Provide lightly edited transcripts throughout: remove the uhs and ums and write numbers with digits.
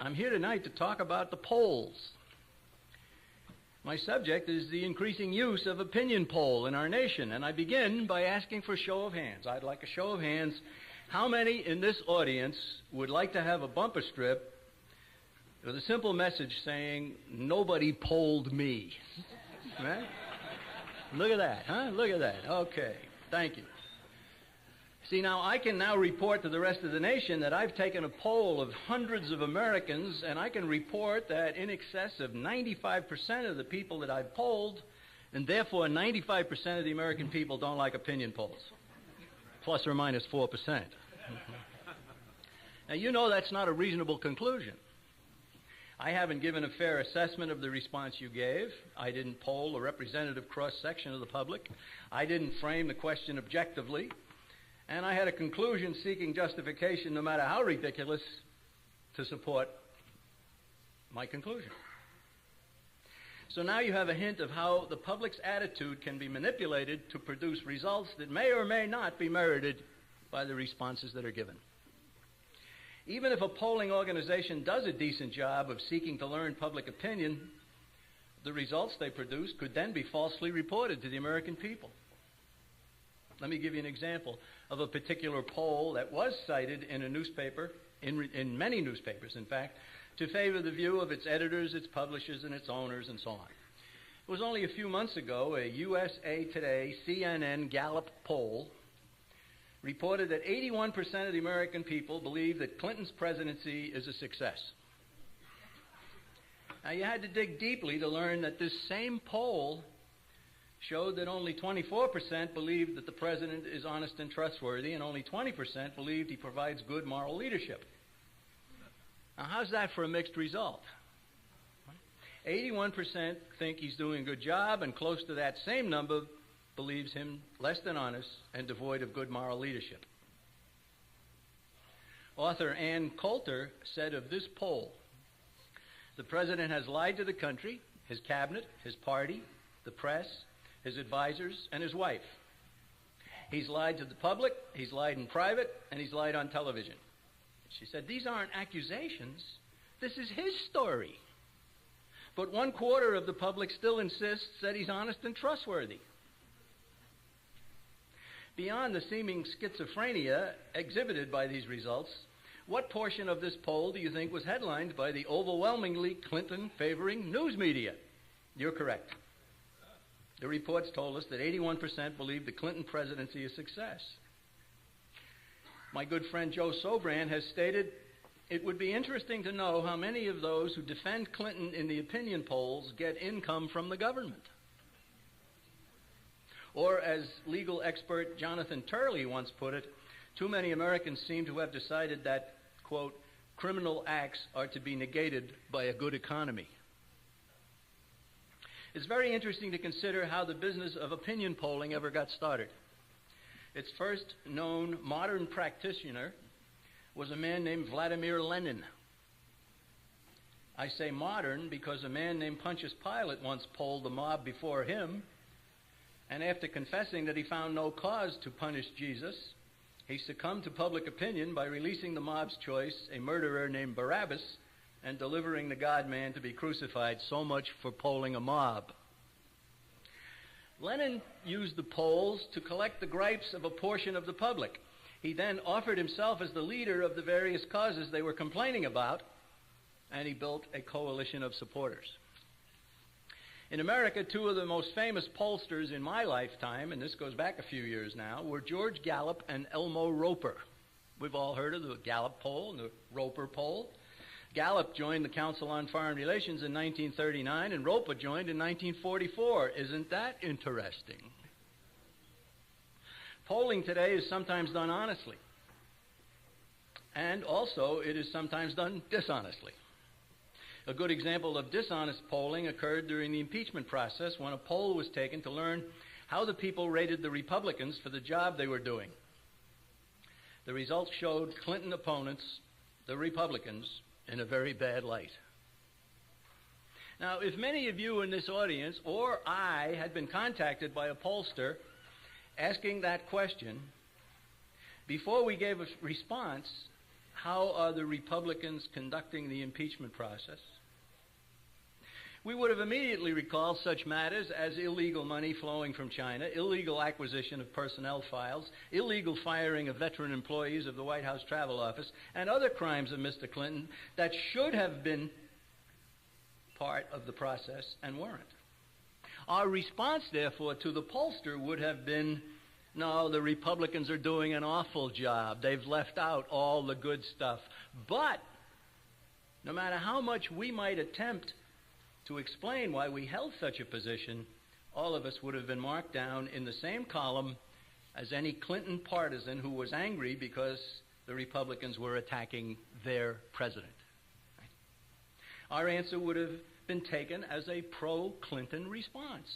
I'm here tonight to talk about the polls. My subject is the increasing use of opinion poll in our nation, and I begin by asking for a show of hands. I'd like a show of hands. How many in this audience would like to have a bumper strip with a simple message saying, "Nobody polled me"? Right? Look at that, huh? Look at that. Okay, thank you. See, now I can now report to the rest of the nation that I've taken a poll of hundreds of Americans, and I can report that in excess of 95% of the people that I've polled, and therefore 95% of the American people don't like opinion polls, plus or minus 4%. Now, you know that's not a reasonable conclusion. I haven't given a fair assessment of the response you gave. I didn't poll a representative cross-section of the public. I didn't frame the question objectively. And I had a conclusion seeking justification, no matter how ridiculous, to support my conclusion. So now you have a hint of how the public's attitude can be manipulated to produce results that may or may not be merited by the responses that are given. Even if a polling organization does a decent job of seeking to learn public opinion, the results they produce could then be falsely reported to the American people. Let me give you an example of a particular poll that was cited in a newspaper, in many newspapers, in fact, to favor the view of its editors, its publishers, and its owners, and so on. It was only a few months ago a USA Today CNN Gallup poll reported that 81% of the American people believe that Clinton's presidency is a success. Now, you had to dig deeply to learn that this same poll showed that only 24% believed that the president is honest and trustworthy, and only 20% believed he provides good moral leadership. Now, how's that for a mixed result? 81% think he's doing a good job, and close to that same number believes him less than honest and devoid of good moral leadership. Author Ann Coulter said of this poll, "The president has lied to the country, his cabinet, his party, the press, his advisors, and his wife. He's lied to the public, he's lied in private, and he's lied on television." She said, "These aren't accusations. This is his story." But 1/4 of the public still insists that he's honest and trustworthy. Beyond the seeming schizophrenia exhibited by these results, what portion of this poll do you think was headlined by the overwhelmingly Clinton-favoring news media? You're correct. The reports told us that 81% believed the Clinton presidency a success. My good friend Joe Sobran has stated, "It would be interesting to know how many of those who defend Clinton in the opinion polls get income from the government." Or, as legal expert Jonathan Turley once put it, too many Americans seem to have decided that, quote, "criminal acts are to be negated by a good economy." It's very interesting to consider how the business of opinion polling ever got started. Its first known modern practitioner was a man named Vladimir Lenin. I say modern because a man named Pontius Pilate once polled the mob before him, and after confessing that he found no cause to punish Jesus, he succumbed to public opinion by releasing the mob's choice, a murderer named Barabbas, and delivering the God-man to be crucified. So much for polling a mob. Lenin used the polls to collect the gripes of a portion of the public. He then offered himself as the leader of the various causes they were complaining about, and he built a coalition of supporters. In America, two of the most famous pollsters in my lifetime, and this goes back a few years now, were George Gallup and Elmo Roper. We've all heard of the Gallup poll and the Roper poll. Gallup joined the Council on Foreign Relations in 1939, and Roper joined in 1944. Isn't that interesting? Polling today is sometimes done honestly, and also it is sometimes done dishonestly. A good example of dishonest polling occurred during the impeachment process when a poll was taken to learn how the people rated the Republicans for the job they were doing. The results showed Clinton opponents, the Republicans, in a very bad light. Now, if many of you in this audience or I had been contacted by a pollster asking that question, before we gave a response, how are the Republicans conducting the impeachment process? We would have immediately recalled such matters as illegal money flowing from China, illegal acquisition of personnel files, illegal firing of veteran employees of the White House Travel Office, and other crimes of Mr. Clinton that should have been part of the process and weren't. Our response, therefore, to the pollster would have been, no, the Republicans are doing an awful job. They've left out all the good stuff. But no matter how much we might attempt to explain why we held such a position, all of us would have been marked down in the same column as any Clinton partisan who was angry because the Republicans were attacking their president. Our answer would have been taken as a pro-Clinton response.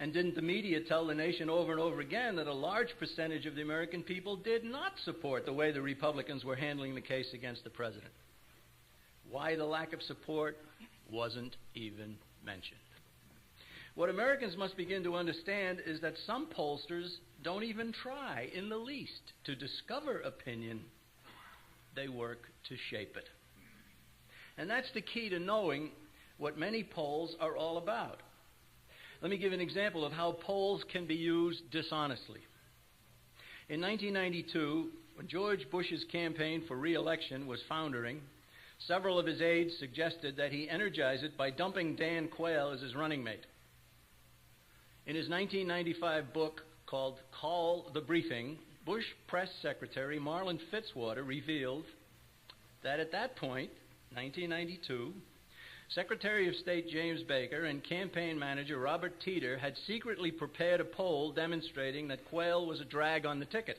And didn't the media tell the nation over and over again that a large percentage of the American people did not support the way the Republicans were handling the case against the president? Why the lack of support wasn't even mentioned. What Americans must begin to understand is that some pollsters don't even try in the least to discover opinion. They work to shape it. And that's the key to knowing what many polls are all about. Let me give an example of how polls can be used dishonestly. In 1992, when George Bush's campaign for re-election was foundering, several of his aides suggested that he energize it by dumping Dan Quayle as his running mate. In his 1995 book called Call the Briefing, Bush Press Secretary Marlin Fitzwater revealed that at that point, 1992, Secretary of State James Baker and campaign manager Robert Teeter had secretly prepared a poll demonstrating that Quayle was a drag on the ticket.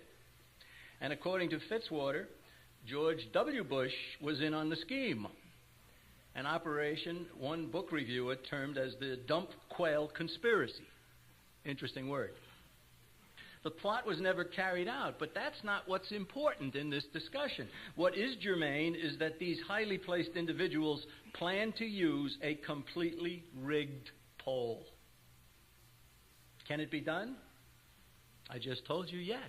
And according to Fitzwater, George W. Bush was in on the scheme, an operation one book reviewer termed as the Dump Quayle Conspiracy. Interesting word. The plot was never carried out, but that's not what's important in this discussion. What is germane is that these highly placed individuals plan to use a completely rigged poll. Can it be done? I just told you yes.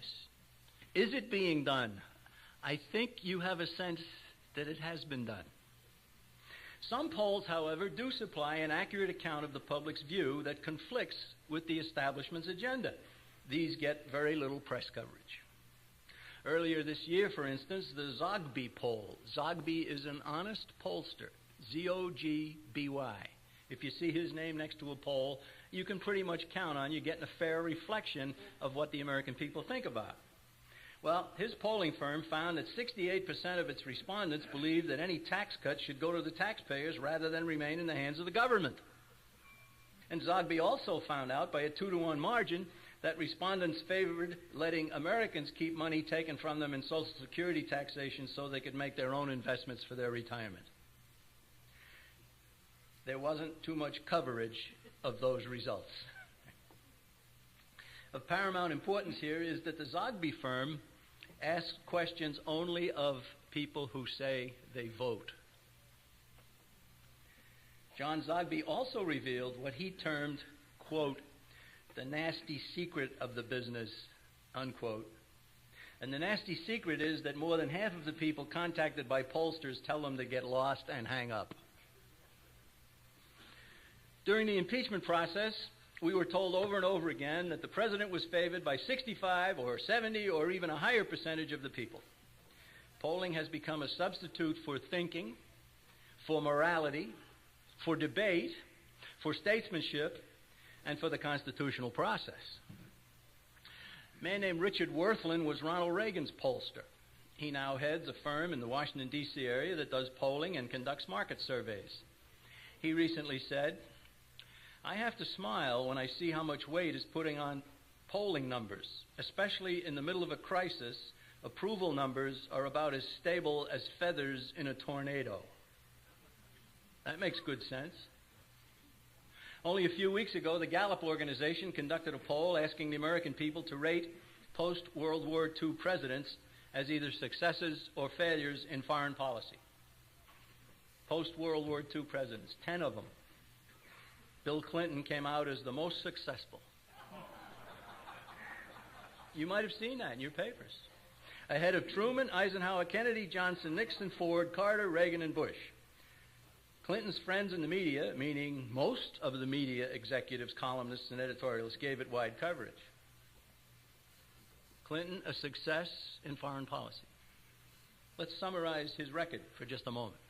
Is it being done? I think you have a sense that it has been done. Some polls, however, do supply an accurate account of the public's view that conflicts with the establishment's agenda. These get very little press coverage. Earlier this year, for instance, the Zogby poll. Zogby is an honest pollster, Z-O-G-B-Y. If you see his name next to a poll, you can pretty much count on you getting a fair reflection of what the American people think about. Well, his polling firm found that 68% of its respondents believed that any tax cuts should go to the taxpayers rather than remain in the hands of the government. And Zogby also found out by a 2-to-1 margin that respondents favored letting Americans keep money taken from them in Social Security taxation so they could make their own investments for their retirement. There wasn't too much coverage of those results. Of paramount importance here is that the Zogby firm asks questions only of people who say they vote. John Zogby also revealed what he termed, quote, the nasty secret of the business, unquote. And the nasty secret is that more than half of the people contacted by pollsters tell them to get lost and hang up. During the impeachment process, we were told over and over again that the president was favored by 65 or 70 or even a higher percentage of the people. Polling has become a substitute for thinking, for morality, for debate, for statesmanship, and for the constitutional process. A man named Richard Worthlin was Ronald Reagan's pollster. He now heads a firm in the Washington, D.C. area that does polling and conducts market surveys. He recently said, I have to smile when I see how much weight is putting on polling numbers. Especially in the middle of a crisis, approval numbers are about as stable as feathers in a tornado. That makes good sense. Only a few weeks ago, the Gallup organization conducted a poll asking the American people to rate post-World War II presidents as either successes or failures in foreign policy. Post-World War II presidents, 10 of them. Bill Clinton came out as the most successful. You might have seen that in your papers. ahead of Truman, Eisenhower, Kennedy, Johnson, Nixon, Ford, Carter, Reagan, and Bush. Clinton's friends in the media, meaning most of the media executives, columnists, and editorialists, gave it wide coverage. Clinton, a success in foreign policy. Let's summarize his record for just a moment.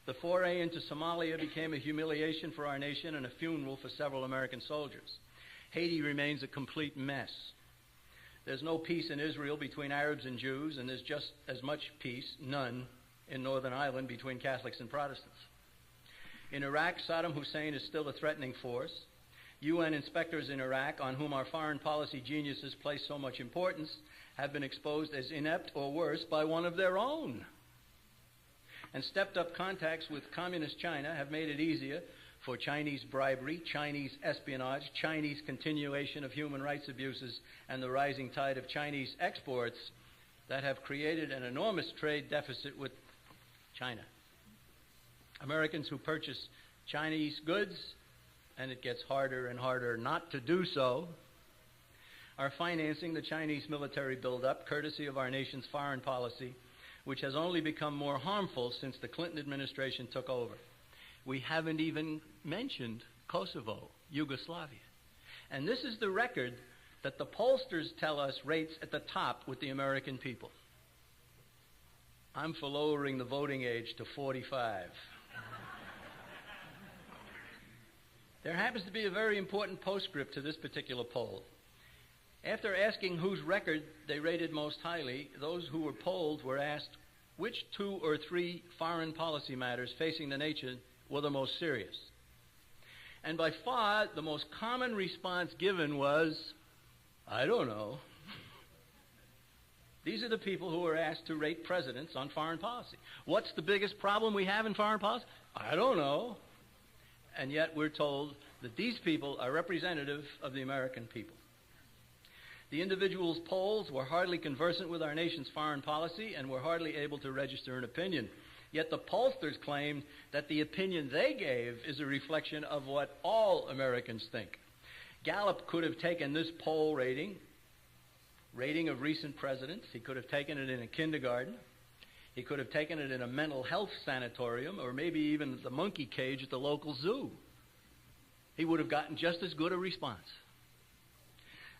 The foray into Somalia became a humiliation for our nation and a funeral for several American soldiers. Haiti remains a complete mess. There's no peace in Israel between Arabs and Jews, and there's just as much peace, none, in Northern Ireland between Catholics and Protestants. In Iraq, Saddam Hussein is still a threatening force. UN inspectors in Iraq, on whom our foreign policy geniuses place so much importance, have been exposed as inept or worse by one of their own. And stepped-up contacts with Communist China have made it easier for Chinese bribery, Chinese espionage, Chinese continuation of human rights abuses, and the rising tide of Chinese exports that have created an enormous trade deficit with China. Americans who purchase Chinese goods, and it gets harder and harder not to do so, are financing the Chinese military buildup, courtesy of our nation's foreign policy, which has only become more harmful since the Clinton administration took over. We haven't even mentioned Kosovo, Yugoslavia. And this is the record that the pollsters tell us rates at the top with the American people. I'm for lowering the voting age to 45. There happens to be a very important postscript to this particular poll. After asking whose record they rated most highly, those who were polled were asked which 2 or 3 foreign policy matters facing the nation were the most serious. And by far, the most common response given was, I don't know. These are the people who were asked to rate presidents on foreign policy. What's the biggest problem we have in foreign policy? I don't know. And yet we're told that these people are representative of the American people. The individuals polled were hardly conversant with our nation's foreign policy and were hardly able to register an opinion. Yet the pollsters claimed that the opinion they gave is a reflection of what all Americans think. Gallup could have taken this poll rating of recent presidents. He could have taken it in a kindergarten. He could have taken it in a mental health sanatorium, or maybe even the monkey cage at the local zoo. He would have gotten just as good a response.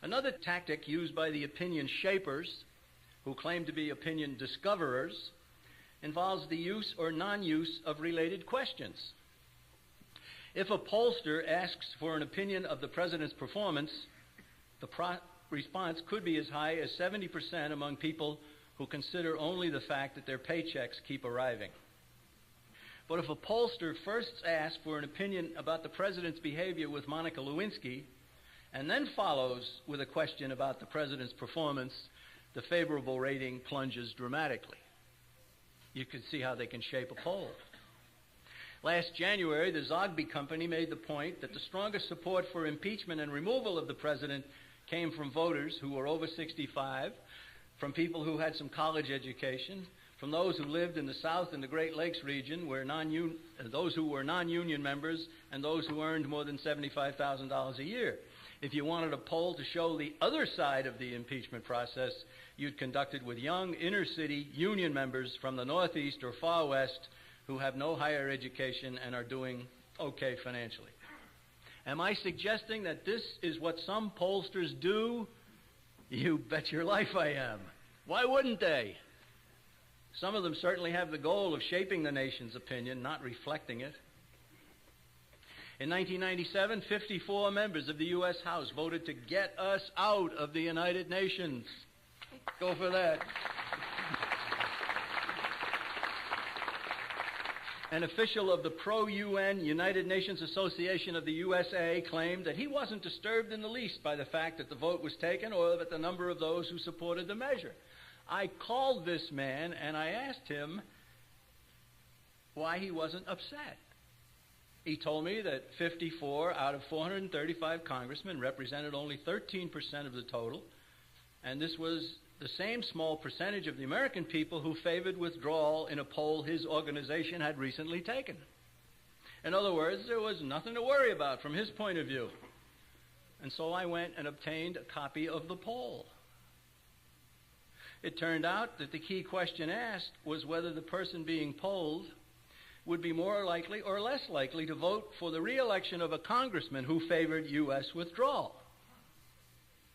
Another tactic used by the opinion shapers, who claim to be opinion discoverers, involves the use or non-use of related questions. If a pollster asks for an opinion of the president's performance, the response could be as high as 70% among people who consider only the fact that their paychecks keep arriving. But if a pollster first asks for an opinion about the president's behavior with Monica Lewinsky, and then follows with a question about the president's performance, the favorable rating plunges dramatically. You can see how they can shape a poll. Last January, the Zogby Company made the point that the strongest support for impeachment and removal of the president came from voters who were over 65, from people who had some college education, from those who lived in the South and the Great Lakes region, where those who were non-union members, and those who earned more than $75,000 a year. If you wanted a poll to show the other side of the impeachment process, you'd conduct it with young inner-city union members from the Northeast or Far West who have no higher education and are doing okay financially. Am I suggesting that this is what some pollsters do? You bet your life I am. Why wouldn't they? Some of them certainly have the goal of shaping the nation's opinion, not reflecting it. In 1997, 54 members of the U.S. House voted to get us out of the United Nations. Go for that. An official of the pro-UN United Nations Association of the USA claimed that he wasn't disturbed in the least by the fact that the vote was taken or that the number of those who supported the measure. I called this man and I asked him why he wasn't upset. He told me that 54 out of 435 congressmen represented only 13% of the total, and this was the same small percentage of the American people who favored withdrawal in a poll his organization had recently taken. In other words, there was nothing to worry about from his point of view. And so I went and obtained a copy of the poll. It turned out that the key question asked was whether the person being polled would be more likely or less likely to vote for the re-election of a congressman who favored U.S. withdrawal.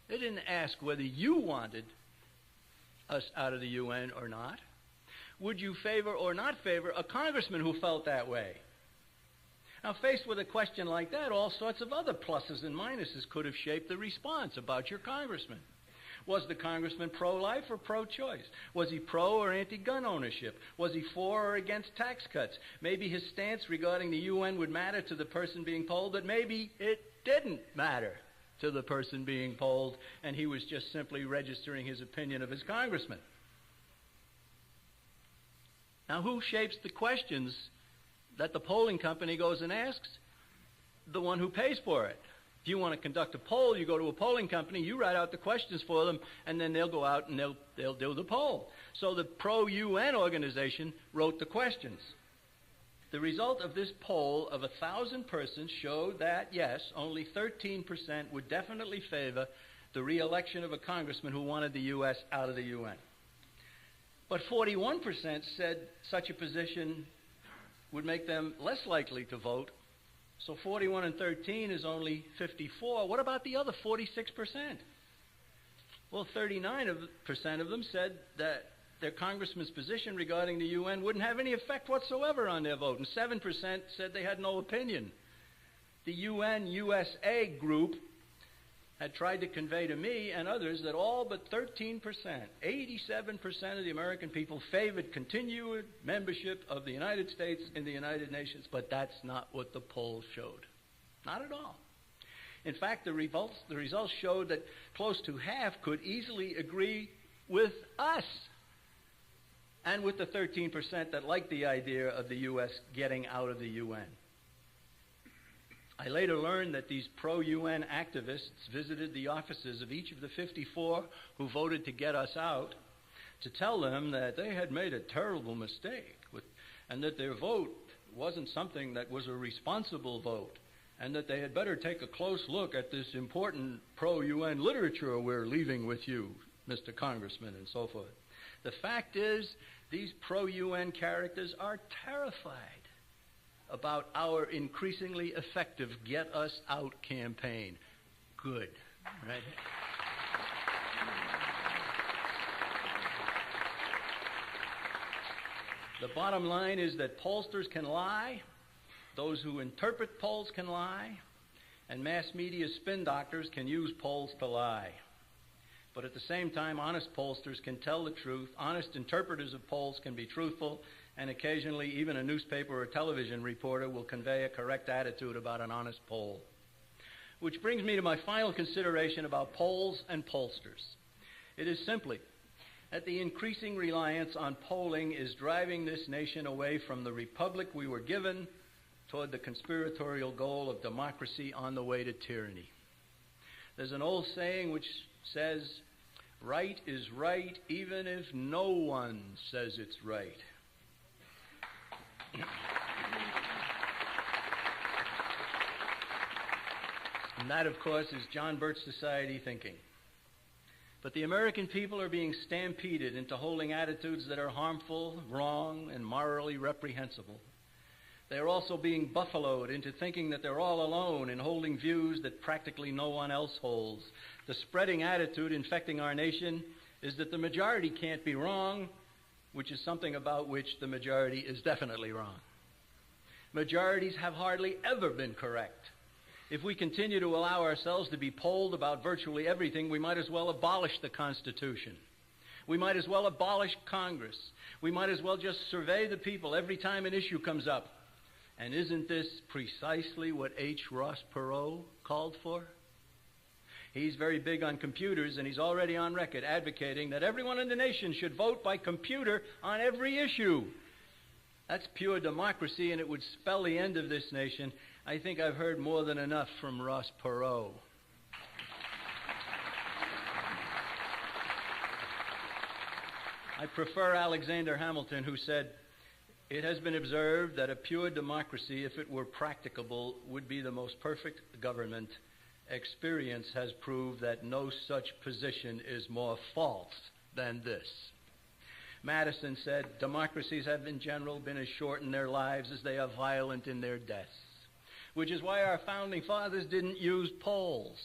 They didn't ask whether you wanted us out of the UN or not. Would you favor or not favor a congressman who felt that way? Now, faced with a question like that, all sorts of other pluses and minuses could have shaped the response about your congressman. Was the congressman pro-life or pro-choice? Was he pro or anti-gun ownership? Was he for or against tax cuts? Maybe his stance regarding the UN would matter to the person being polled, but maybe it didn't matter to the person being polled, and he was just simply registering his opinion of his congressman. Now, who shapes the questions that the polling company goes and asks? The one who pays for it. If you want to conduct a poll, you go to a polling company, you write out the questions for them, and then they'll go out and they'll do the poll. So the pro-UN organization wrote the questions. The result of this poll of 1,000 persons showed that, yes, only 13% would definitely favor the re-election of a congressman who wanted the U.S. out of the UN. But 41% said such a position would make them less likely to vote. So 41 and 13 is only 54. What about the other 46%? Well, 39% of them said that their congressman's position regarding the UN wouldn't have any effect whatsoever on their vote, and 7% said they had no opinion. The UN-USA group had tried to convey to me and others that all but 13%, 87% of the American people favored continued membership of the United States in the United Nations, but that's not what the poll showed. Not at all. In fact, the results showed that close to half could easily agree with us and with the 13% that liked the idea of the U.S. getting out of the UN. I later learned that these pro-UN activists visited the offices of each of the 54 who voted to get us out to tell them that they had made a terrible mistake and that their vote wasn't something that was a responsible vote, and that they had better take a close look at this important pro-UN literature we're leaving with you, Mr. Congressman, and so forth. The fact is, these pro-UN characters are terrified about our increasingly effective Get Us Out campaign. Good, right? The bottom line is that pollsters can lie, those who interpret polls can lie, and mass media spin doctors can use polls to lie. But at the same time, honest pollsters can tell the truth, honest interpreters of polls can be truthful, and occasionally even a newspaper or television reporter will convey a correct attitude about an honest poll. Which brings me to my final consideration about polls and pollsters. It is simply that the increasing reliance on polling is driving this nation away from the republic we were given toward the conspiratorial goal of democracy on the way to tyranny. There's an old saying which says, right is right even if no one says it's right. And that, of course, is John Birch Society thinking. But the American people are being stampeded into holding attitudes that are harmful, wrong, and morally reprehensible. They are also being buffaloed into thinking that they're all alone in holding views that practically no one else holds. The spreading attitude infecting our nation is that the majority can't be wrong, which is something about which the majority is definitely wrong. Majorities have hardly ever been correct. If we continue to allow ourselves to be polled about virtually everything, we might as well abolish the Constitution. We might as well abolish Congress. We might as well just survey the people every time an issue comes up. And isn't this precisely what H. Ross Perot called for? He's very big on computers, and he's already on record advocating that everyone in the nation should vote by computer on every issue. That's pure democracy, and it would spell the end of this nation. I think I've heard more than enough from Ross Perot. I prefer Alexander Hamilton, who said, "It has been observed that a pure democracy, if it were practicable, would be the most perfect government. Experience has proved that no such position is more false than this. Madison said, democracies have in general been as short in their lives as they are violent in their deaths, which is why our founding fathers didn't use polls.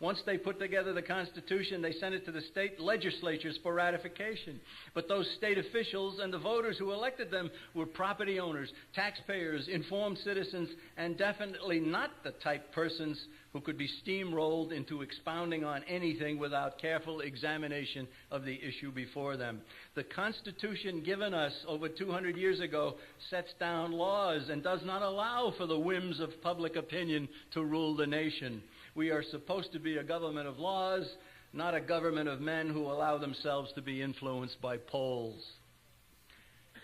Once they put together the Constitution, they sent it to the state legislatures for ratification. But those state officials and the voters who elected them were property owners, taxpayers, informed citizens, and definitely not the type persons who could be steamrolled into expounding on anything without careful examination of the issue before them. The Constitution given us over 200 years ago sets down laws and does not allow for the whims of public opinion to rule the nation. We are supposed to be a government of laws, not a government of men who allow themselves to be influenced by polls.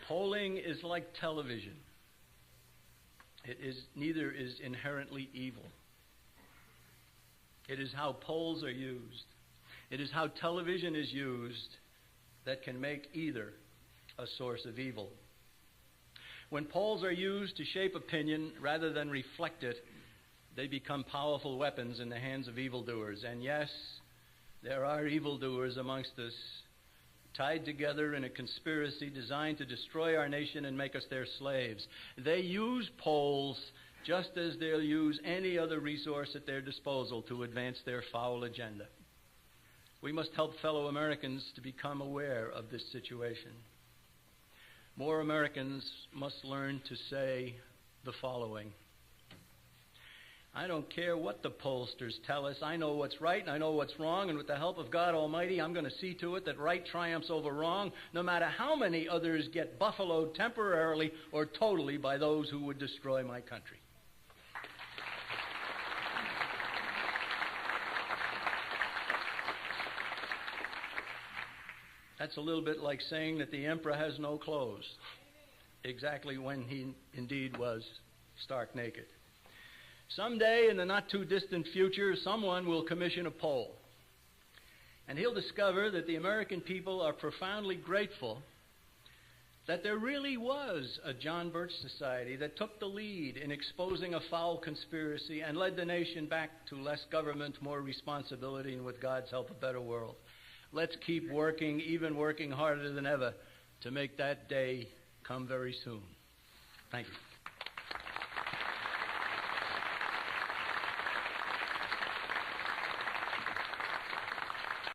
Polling is like television. Neither is inherently evil. It is how polls are used. It is how television is used that can make either a source of evil. When polls are used to shape opinion rather than reflect it, they become powerful weapons in the hands of evildoers. And yes, there are evildoers amongst us, tied together in a conspiracy designed to destroy our nation and make us their slaves. They use polls just as they'll use any other resource at their disposal to advance their foul agenda. We must help fellow Americans to become aware of this situation. More Americans must learn to say the following: I don't care what the pollsters tell us. I know what's right and I know what's wrong, and with the help of God Almighty, I'm going to see to it that right triumphs over wrong, no matter how many others get buffaloed temporarily or totally by those who would destroy my country. That's a little bit like saying that the emperor has no clothes, exactly when he indeed was stark naked. Someday in the not-too-distant future, someone will commission a poll, and he'll discover that the American people are profoundly grateful that there really was a John Birch Society that took the lead in exposing a foul conspiracy and led the nation back to less government, more responsibility, and with God's help, a better world. Let's keep working, even working harder than ever, to make that day come very soon. Thank you.